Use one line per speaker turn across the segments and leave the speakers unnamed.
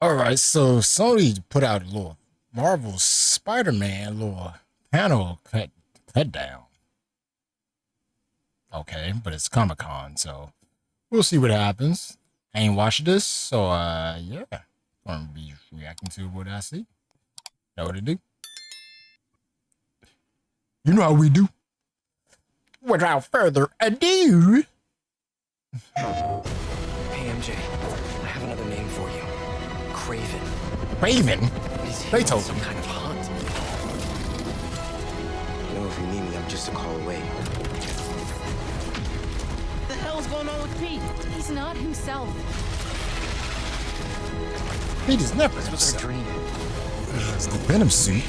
All right, so Sony put out a little Marvel Spider-Man little panel cut down. Okay, but it's Comic-Con, so we'll see what happens. I ain't watched this, so yeah. Gonna be reacting to what I see. Know what to do. You know how we do. Without further ado.
Hey MJ, I have another name for you. Craven.
Raven?
He's
They
hitting
told
some
me.
kind of hunt. You know, if you need me, I'm just a call away.
What the hell's going on with Pete?
He's not himself.
He just never
This was our dream.
It's the Venom suit.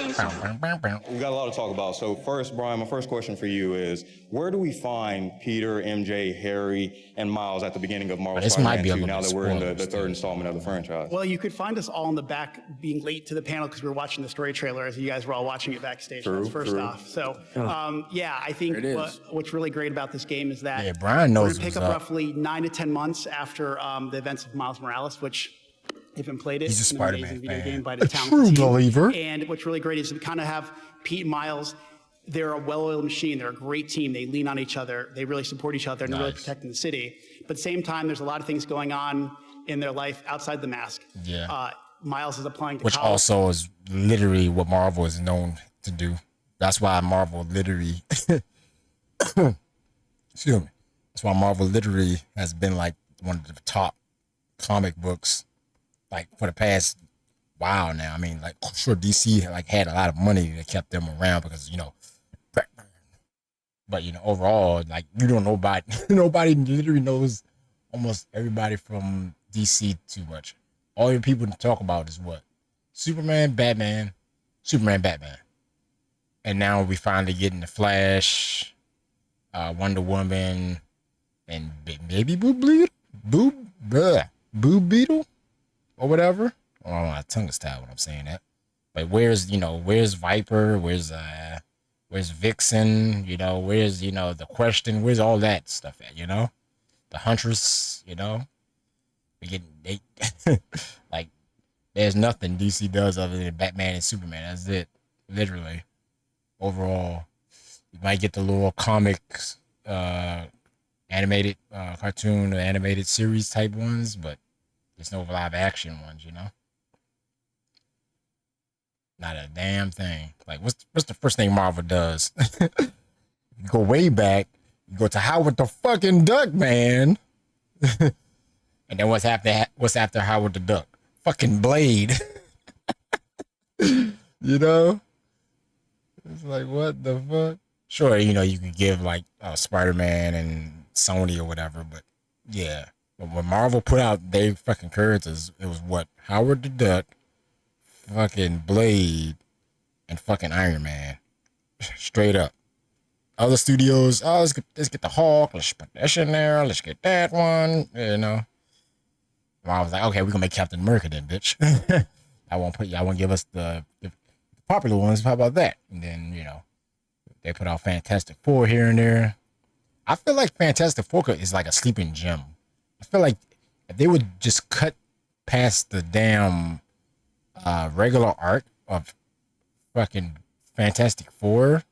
We got a lot to talk about. So first, Brian, my first question for you is, where do we find Peter, MJ, Harry, and Miles at the beginning of Marvel
This might
Spider-Man
be a
2
little
now
bit
that we're in the
spoilers,
third
too.
installment of the franchise?
Well, you could find us all in the back being late to the panel because we were watching the story trailer as you guys were all watching it backstage.
True,
That's first
true.
off. So, yeah, I think what's really great about this game is that
Yeah, Brian
we're
knows
going to pick
what's
up
up.
roughly 9 to 10 months after the events of Miles Morales, which if you haven't played it,
He's a
it's an
Spider-Man
amazing video
fan.
game by
A
the
true
talented team.
believer.
And what's really great is we kind of have Pete and Miles. They're a well-oiled machine. They're a great team. They lean on each other. They really support each other, and they're really
Nice.
protecting the city. But at the same time, there's a lot of things going on in their life outside the mask.
Yeah.
Miles is applying to
Which
college.
also is literally what Marvel is known to do. That's why Marvel literally, excuse me. That's why Marvel literally has been like one of the top comic books, like for the past while now. I mean, like I'm sure DC like had a lot of money that kept them around because but overall, like you don't know about nobody literally knows almost everybody from DC too much. All your people to talk about is what? Superman, Batman, Superman, Batman. And now we finally getting the Flash, Wonder Woman, and maybe Boob Beetle, or whatever. Oh, my tongue is tied when I'm saying that. But where's Viper? Where's Vixen? Where's the Question? Where's all that stuff at? The Huntress. We get they like there's nothing DC does other than Batman and Superman. That's it, literally. Overall, you might get the little comics, animated cartoon or animated series type ones, but there's no live action ones. Not a damn thing. Like what's the first thing Marvel does? You go way back. You go to Howard the fucking Duck, man. And then what's after Howard the Duck? Fucking Blade. It's like, what the fuck? Sure, you could give like Spider-Man and Sony or whatever, but yeah. But when Marvel put out their fucking characters, it was what? Howard the Duck, fucking Blade, and fucking Iron Man. Straight up. Other studios, let's get the Hulk, let's put this in there, let's get that one, I was like, okay, we're gonna make Captain America then, bitch. I won't give us the popular ones. How about that? And then, they put out Fantastic Four here and there. I feel like Fantastic Four is like a sleeping gem. I feel like if they would just cut past the damn regular art of fucking Fantastic Four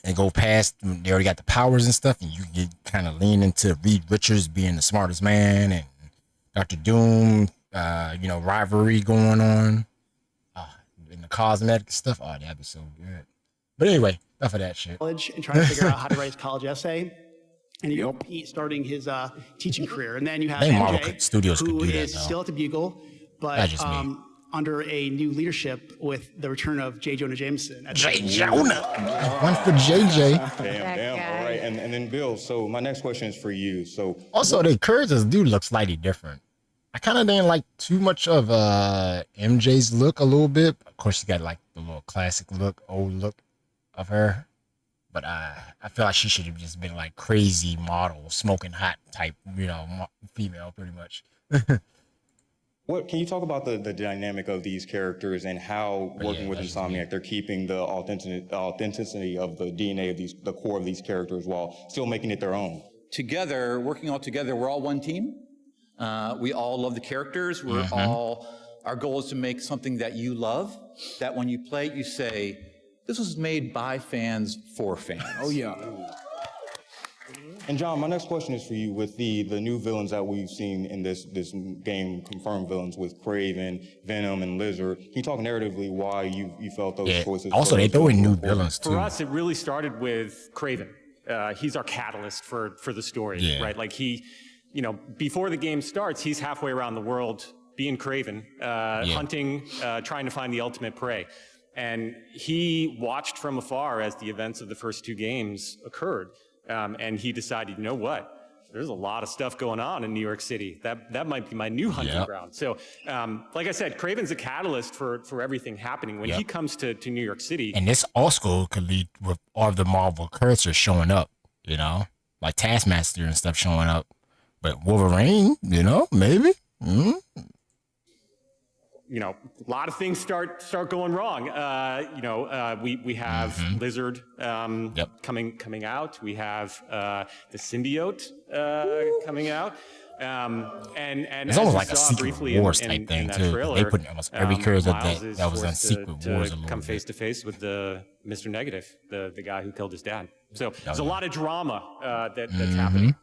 and go past, they already got the powers and stuff, and you get kind of lean into Reed Richards being the smartest man and Dr. Doom, rivalry going on, in the cosmetic stuff. Oh, that'd be so good. But anyway, enough of that shit.
College and trying to figure out how to write his college essay. And you got Pete starting his teaching career. And then you have
I think Marvel
MJ,
Studios could
who
do that,
is
though.
still at the Bugle, but
That's just me.
under a new leadership with the return of J. Jonah Jameson.
J. Jonah. One for JJ.
Damn. All right. And then Bill, so my next question is for you. So
Also, the characters do look slightly different. I kind of didn't like too much of MJ's look a little bit. Of course, she got like the little classic look, old look of her. But I feel like she should have just been like crazy model, smoking hot type, female pretty much.
What can you talk about the dynamic of these characters and how working with Insomniac, they're keeping the authenticity of the DNA of the core of these characters while still making it their own?
Together, working all together, we're all one team. We all love the characters. We're all, our goal is to make something that you love, that when you play it, you say, this was made by fans for fans.
Oh, yeah.
And John, my next question is for you. With the new villains that we've seen in this game, confirmed villains with Kraven, Venom, and Lizard, can you talk narratively why you felt those choices?
Also, they throw in new villains too.
For us, it really started with Kraven. He's our catalyst for the story, right? Like before the game starts, he's halfway around the world being Kraven, hunting, trying to find the ultimate prey. And he watched from afar as the events of the first two games occurred. And he decided, you know what? There's a lot of stuff going on in New York City. That might be my new hunting ground. So, like I said, Kraven's a catalyst for everything happening. When he comes to New York City.
And this also could lead with all of the Marvel characters showing up, like Taskmaster and stuff showing up. But Wolverine, maybe.
A lot of things start going wrong. We have Lizard coming out. We have the symbiote coming out. And
it's almost like a Secret Wars type thing too. Trailer, they put almost every character that was on Secret Wars a little
come face to face with the Mr. Negative, the guy who killed his dad. So there's a lot of drama that's happening.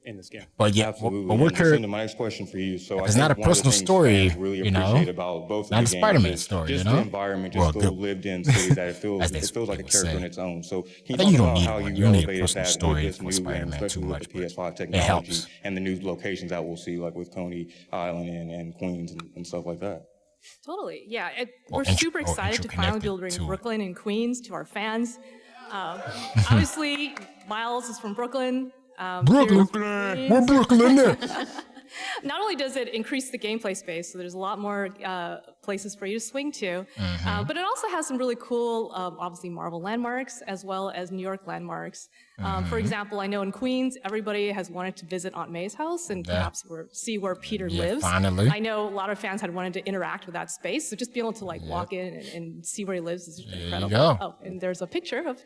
In this game.
But we're curious. My next question for you. So
it's not a personal story,
really appreciate about both
not
of
a Spider-Man story,
just the environment, just the lived in city that it feels like a character in its own. So can you talk about how you elevated that with this new game, especially with the PS5 technology and the new locations that we'll see, like with Coney Island and Queens and stuff like that?
Totally, yeah. We're super excited to finally be able to bring Brooklyn and Queens to our fans. Obviously, Miles is from Brooklyn.
Brooklyn, we're Brooklyn there.
Not only does it increase the gameplay space, so there's a lot more places for you to swing to, but it also has some really cool, obviously Marvel landmarks as well as New York landmarks. For example, I know in Queens, everybody has wanted to visit Aunt May's house and perhaps see where Peter lives.
Finally.
I know a lot of fans had wanted to interact with that space, so just being able to walk in and see where he lives is incredible. Oh, and there's a picture of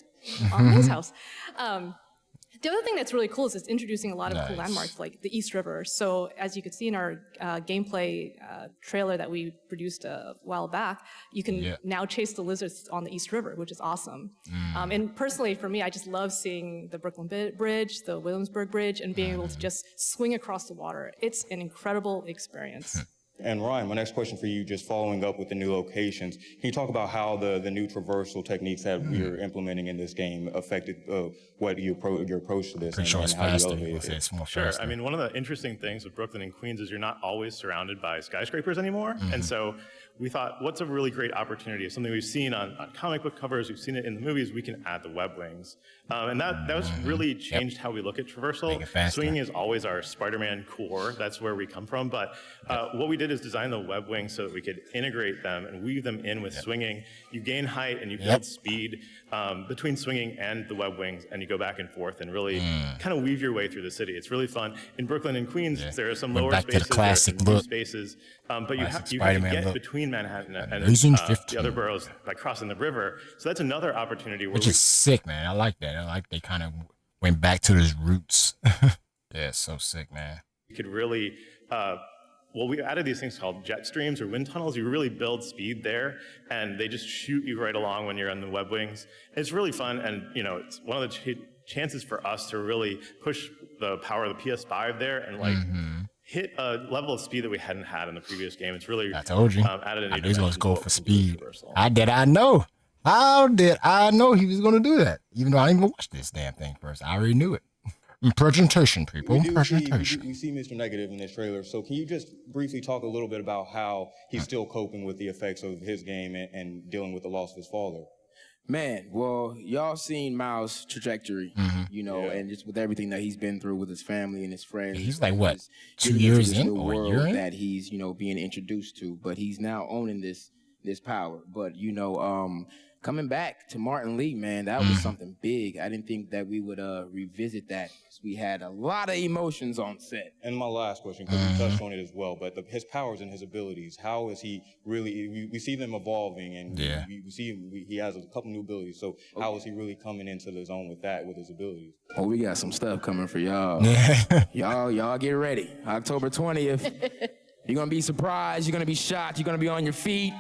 Aunt May's house. The other thing that's really cool is it's introducing a lot of cool landmarks like the East River. So as you could see in our gameplay trailer that we produced a while back, you can now chase the lizards on the East River, which is awesome. And personally, for me, I just love seeing the Brooklyn Bridge, the Williamsburg Bridge, and being able to just swing across the water. It's an incredible experience.
And Ryan, my next question for you, just following up with the new locations, can you talk about how the new traversal techniques that you're implementing in this game affected what your approach to this and how you elevated it?
Sure. I mean, one of the interesting things with Brooklyn and Queens is you're not always surrounded by skyscrapers anymore. And so we thought, what's a really great opportunity? Something we've seen on comic book covers, we've seen it in the movies, we can add the web wings. And that was really changed how we look at traversal. Swinging is always our Spider-Man core. That's where we come from. But what we did is design the web wings so that we could integrate them and weave them in with swinging. You gain height and you build speed between swinging and the web wings, and you go back and forth and really kind of weave your way through the city. It's really fun. In Brooklyn and Queens, there are some lower spaces, there are some new spaces, but you have to get between Manhattan and the other boroughs by crossing the river. So that's another opportunity.
Which is sick, man. I like that. I like they kind of went back to his roots. Yeah, it's so sick, man.
You could really, we added these things called jet streams or wind tunnels. You really build speed there, and they just shoot you right along when you're on the web wings. It's really fun, and it's one of the chances for us to really push the power of the PS5 there and hit a level of speed that we hadn't had in the previous game. It's really
I told you.
Added a new
He's going to go for speed. How did I know he was going to do that? Even though I didn't even watch this damn thing first. I already knew it. Presentation, people. Presentation.
We see Mr. Negative in this trailer. So can you just briefly talk a little bit about how he's still coping with the effects of his game and dealing with the loss of his father?
Man, well, y'all seen Miles' trajectory, and just with everything that he's been through with his family and his friends.
He's like, what, 2 years in or a year in?
That he's, being introduced to, but he's now owning this power. But, coming back to Martin Lee, man, that was something big. I didn't think that we would revisit that. We had a lot of emotions on set.
And my last question, because we touched on it as well, but his powers and his abilities, how is he really, we see them evolving, and we see him, he has a couple new abilities, so how is he really coming into the zone with that, with his abilities?
Oh, we got some stuff coming for y'all. Y'all get ready. October 20th, you're gonna be surprised, you're gonna be shocked, you're gonna be on your feet.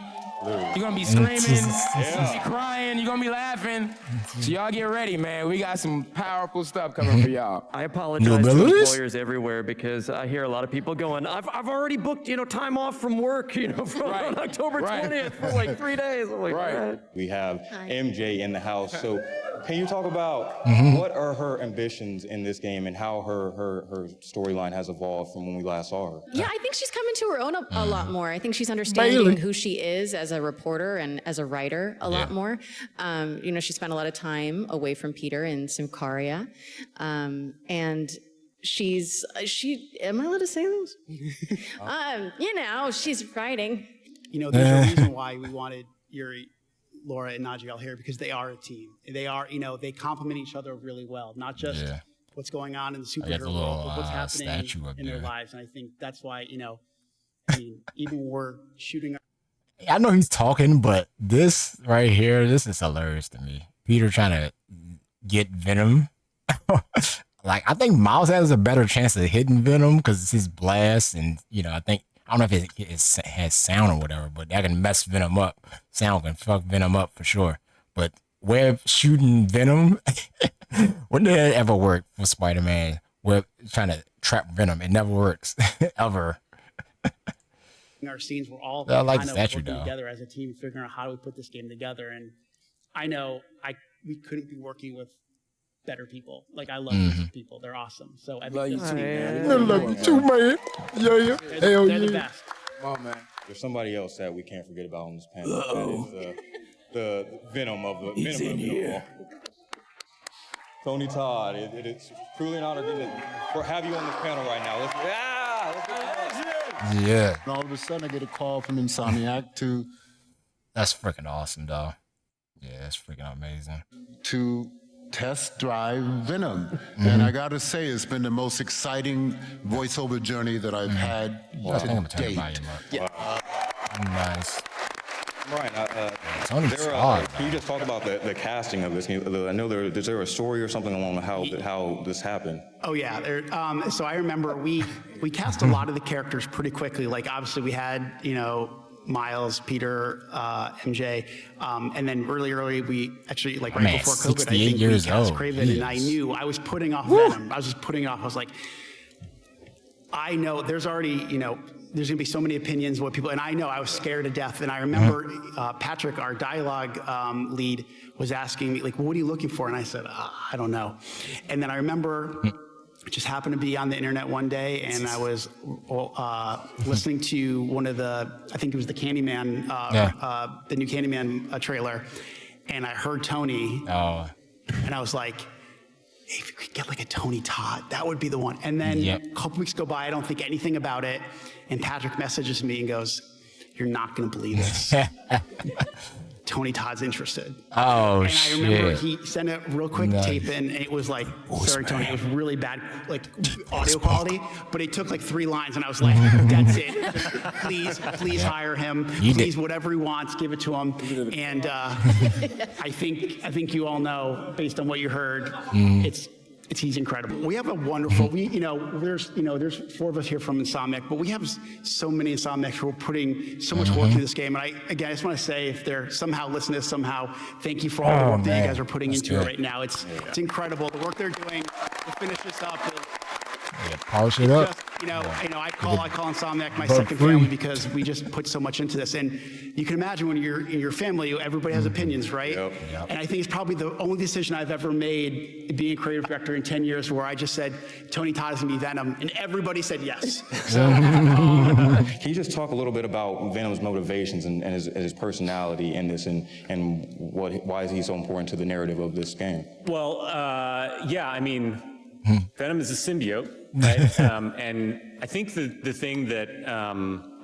You're gonna be screaming, you're gonna be crying, you're gonna be laughing. So y'all get ready, man. We got some powerful stuff coming for y'all.
I apologize to employers everywhere because I hear a lot of people going, I've already booked, time off from work, from on October 20th for like 3 days. I'm like,
We have MJ in the house. So can you talk about what are her ambitions in this game and how her storyline has evolved from when we last saw her?
Yeah, I think she's coming to her own a lot more. I think she's understanding who she is as a reporter and as a writer a lot more. She spent a lot of time away from Peter in Symkaria. And am I allowed to say this? She's writing.
There's a reason why we wanted Yuri, Laura, and Najiel here, because they are a team. They are, they complement each other really well, not just what's going on in the superhero world, but what's happening in their lives. And I think that's why, even when we're shooting.
I know he's talking, but this right here, this is hilarious to me. Peter trying to get Venom. I think Miles has a better chance of hitting Venom because it's his blast, and I don't know if it has sound or whatever, but that can mess Venom up. Sound can fuck Venom up for sure. But Webb shooting Venom, wouldn't that ever work for Spider-Man? Webb trying to trap Venom, it never works ever.
Our scenes were all
kind of
working together as a team, figuring out how do we put this game together. And I know we couldn't be working with better people. I love these people; they're awesome. So I love you too, man.
I love you too, man. Yeah.
They're the best.
Come on, man.
There's somebody else that we can't forget about on this panel. That is the Venom of the Venom. Tony Todd, it is truly an honor to have you on this panel right now. Let's
Yeah. And all of a sudden, I get a call from Insomniac
That's freaking awesome, dog. Yeah, that's freaking amazing.
To test drive Venom. And I gotta say, it's been the most exciting voiceover journey that I've had to date.
Nice.
Brian,
Tony Todd,
can you just talk about the casting of this? I know is there a story or something along how this happened?
Oh yeah, so I remember we cast a lot of the characters pretty quickly. Obviously we had Miles, Peter, MJ, and then early we actually right before COVID, I think we cast Kraven, and I knew I was putting off Venom. I was just putting it off. I was like, I know there's already there's gonna be so many opinions, and I know I was scared to death. And I remember Patrick, our dialogue lead, was asking me what are you looking for? And I said, I don't know. And then I remember I just happened to be on the internet one day, and I was listening to one of I think it was the Candyman, the new Candyman trailer, and I heard Tony, and I was like, hey, if you could get a Tony Todd, that would be the one. And then a couple weeks go by, I don't think anything about it, and Patrick messages me and goes, you're not gonna believe this. Tony Todd's interested.
Oh,
and I remember he sent a real quick tape in, and it was sorry, Tony, it was really bad, audio quality, but it took 3 lines, and I was like, that's it. Please hire him. Please, whatever he wants, give it to him. And I think you all know, based on what you heard, he's incredible. We have a wonderful, there's 4 of us here from Insomniac, but we have so many Insomniacs who are putting so much work into this game. And I just want to say, if they're somehow listening to this somehow, thank you for all the work that you guys are putting into it right now. It's incredible. The work they're doing to finish this up.
Polish it up.
I call Insomniac my second family because we just put so much into this. And you can imagine when you're in your family, everybody has opinions, right? And I think it's probably the only decision I've ever made being a creative director in 10 years where I just said, Tony Todd is going to be Venom, and everybody said yes.
Can you just talk a little bit about Venom's motivations and his personality in this, and why is he so important to the narrative of this game?
Well, Venom is a symbiote. right? And I think the thing that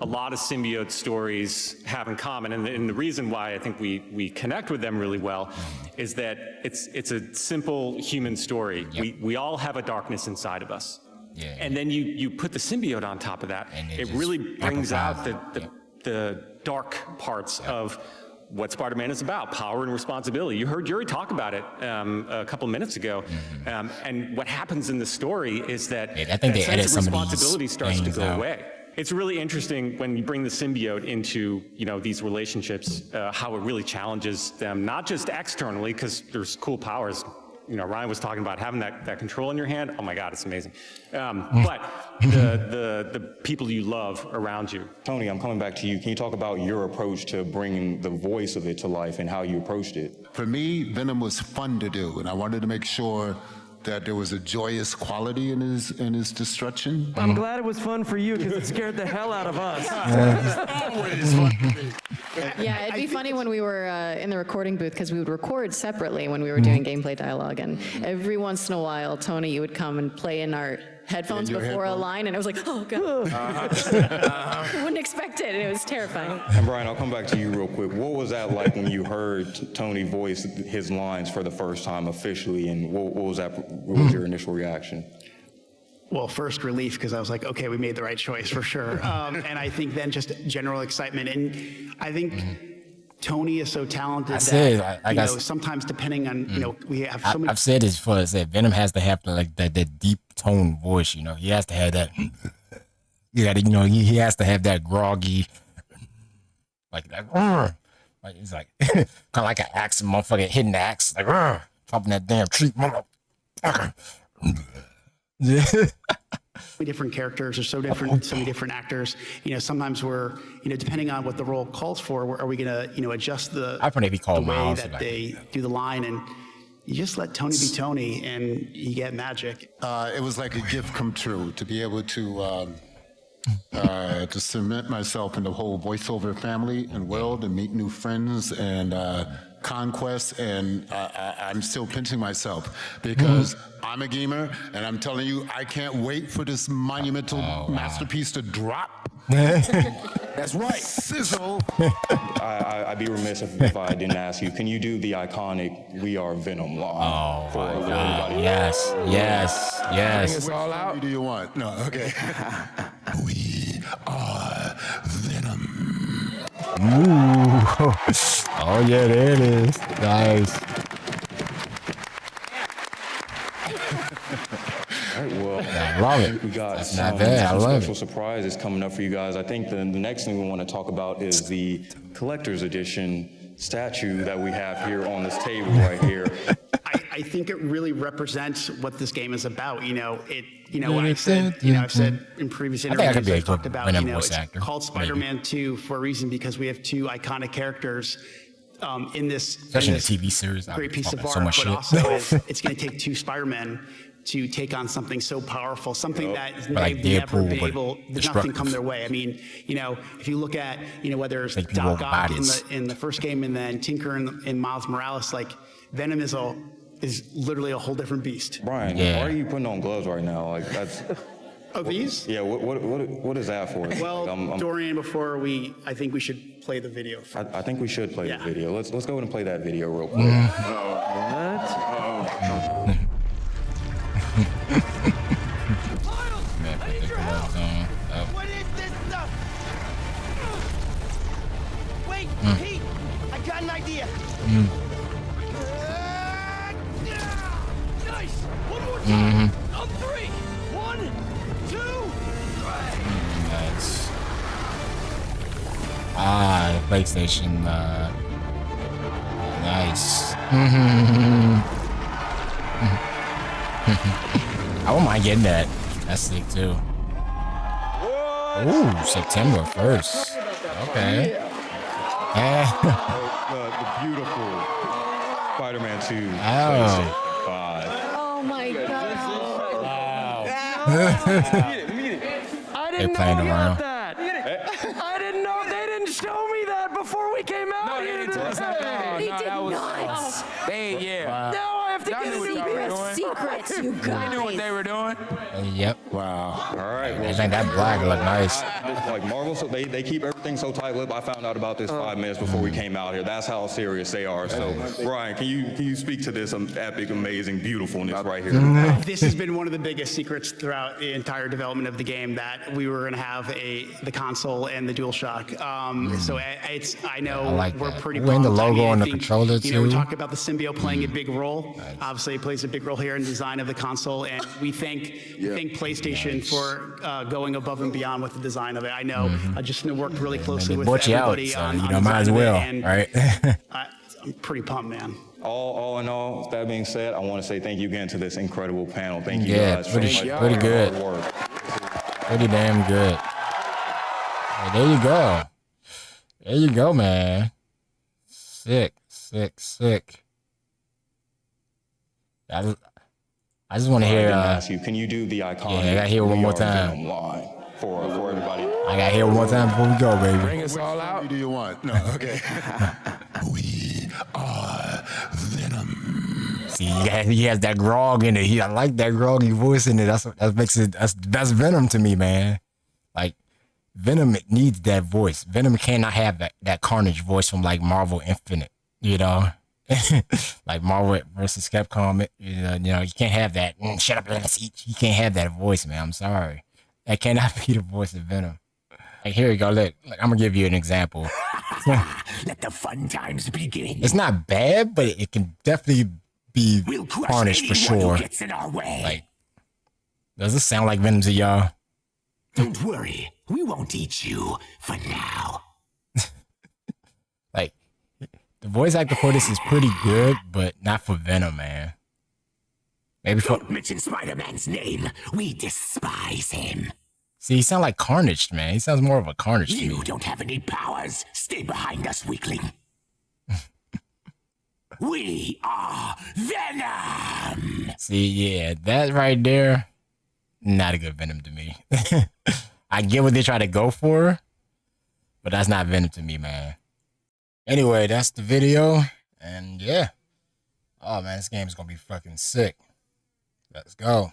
a lot of symbiote stories have in common, and the reason why I think we connect with them really well, is that it's a simple human story. We all have a darkness inside of us. Yeah. And then you put the symbiote on top of that, and it really brings out the dark parts of what Spider-Man is about, power and responsibility. You heard Yuri talk about it a couple of minutes ago. And what happens in the story is that
I think they edit some of these
responsibility starts to go
out.
away. It's really interesting when you bring the symbiote into, these relationships, how it really challenges them, not just externally, because there's cool powers. Ryan was talking about having that control in your hand. Oh my God, it's amazing. But the people you love around you.
Tony, I'm coming back to you. Can you talk about your approach to bringing the voice of it to life and how you approached it?
For me, Venom was fun to do, and I wanted to make sure that there was a joyous quality in his destruction.
I'm glad it was fun for you because it scared the hell out of us.
Always fun to me.
Yeah, it'd be funny when we were in the recording booth because we would record separately when we were doing gameplay dialogue, and every once in a while, Tony, you would come and play in our headphones before a line, and it was like, oh God. I wouldn't expect it, and it was terrifying.
And Brian, I'll come back to you real quick. What was that like when you heard Tony voice his lines for the first time officially, and what was your initial reaction?
Well, first relief, because I was like, okay, we made the right choice for sure. And I think then just general excitement. And I think Tony is so talented that, sometimes depending on, we have so many.
I've said this before, I said Venom has to have that deep tone voice, he has to have that, he has to have that groggy, like that, like it's like, kind of like an axe, motherfucker hitting the axe, like, chopping that damn tree, motherfucker. Yeah.
Different characters are so different, so many different actors. Sometimes we're, depending on what the role calls for, are we going to, adjust the way that they do the line, and you just let Tony be Tony, and you get magic.
It was like a gift come true to be able to cement myself in the whole voiceover family and world and meet new friends and conquests, and I'm still pinching myself because I'm a gamer, and I'm telling you, I can't wait for this monumental masterpiece to drop.
That's right.
Sizzle.
I'd be remiss if I didn't ask you, can you do the iconic "We Are Venom" line for everybody?
Yes.
Bring us all out.
What do you want? No, okay. We are Venom.
Ooh. Oh yeah, there it is. Nice.
All right, well,
I love it.
We got
That's
some,
not bad. I
some
love
special surprises coming up for you guys. I think the next thing we want to talk about is the collector's edition statue that we have here on this table right here.
I think it really represents what this game is about. When I said, I've said in previous interviews, I talked about, it's called Spider-Man 2 for a reason, because we have two iconic characters in this,
especially in the TV series.
Great piece of art,
so much
but
shit.
also it's going to take two Spider-Men to take on something so powerful, something that
like
they've never been
Deadpool,
able, nothing come their way. I mean, if you look at, whether it's Doc Ock in the first game and then Tinker in Miles Morales, like Venom is literally a whole different beast.
Brian, why are you putting on gloves right now? Like that's.
Oh, these?
Yeah. What is that for?
Well, Dorian, I think we should play the video.
I think we should play the video. Let's go ahead and play that video real quick.
What is this stuff? Wait, Pete, I got an idea. Nice. One more time. On three. 1, 2, 3.
Nice. PlayStation. Nice. I wouldn't mind getting that. That's sick too. Ooh, September 1st. Okay.
The beautiful Spider-Man 2 PlayStation 5.
Oh my God.
Wow.
I didn't know about that. I didn't know. They didn't show me that before we came out here today.
They did not.
Yeah.
Now I have to get
Secret secrets, you
They knew what they were doing.
Yep.
Wow.
All right.
I think that black look nice.
Like Marvel, so they keep everything so tight-lipped. I found out about this 5 minutes before we came out here. That's how serious they are. So, Brian, can you speak to this epic, amazing, beautifuln's right here?
This has been one of the biggest secrets throughout the entire development of the game, that we were going to have the console and the DualShock. So I know we're pretty pumped.
And the logo
I
on the
think,
controller too.
We talked about the symbiote playing a big role. Obviously, it plays a big role here in the design of the console, and we thank PlayStation for going above and beyond with the design of it. I know I just worked really closely with everybody on
might as well,
and
right?
I'm pretty pumped, man.
All in all, that being said, I want to say thank you again to this incredible panel. Thank you
Yeah,
guys
pretty
so much.
pretty good.
Hard work.
Pretty damn good. Well, there you go. There you go, man. Sick. I just want to hear.
Ask you, can you do the iconic?
Yeah, I gotta hear one more time.
Venom line for everybody.
I gotta hear one more time before we go, baby.
Bring us all out.
What do you want? No, okay. We are Venom.
See, he has that grog in it. I like that groggy voice in it. That's Venom to me, man. Like Venom needs that voice. Venom cannot have that Carnage voice from like Marvel Infinite, you know. Like Marvel versus Capcom, you know, you can't have that. Shut up, let's eat. You can't have that voice, man. I'm sorry. That cannot be the voice of Venom. Like, here you go. Look, I'm gonna give you an example.
Let the fun times begin.
It's not bad, but it can definitely be Carnage for sure.
Gets in our way.
Like, does this sound like Venom to y'all?
Don't worry, we won't eat you for now.
Like, the voice actor for this is pretty good, but not for Venom, man. Maybe for.
Don't mention Spider-Man's name. We despise him.
See, he sounds like Carnage, man. He sounds more of a Carnage to me.
You don't have any powers. Stay behind us, weakling. We are Venom.
See, yeah, that right there, not a good Venom to me. I get what they try to go for, but that's not Venom to me, man. Anyway, that's the video, and yeah. Oh, man, this game is going to be fucking sick. Let's go.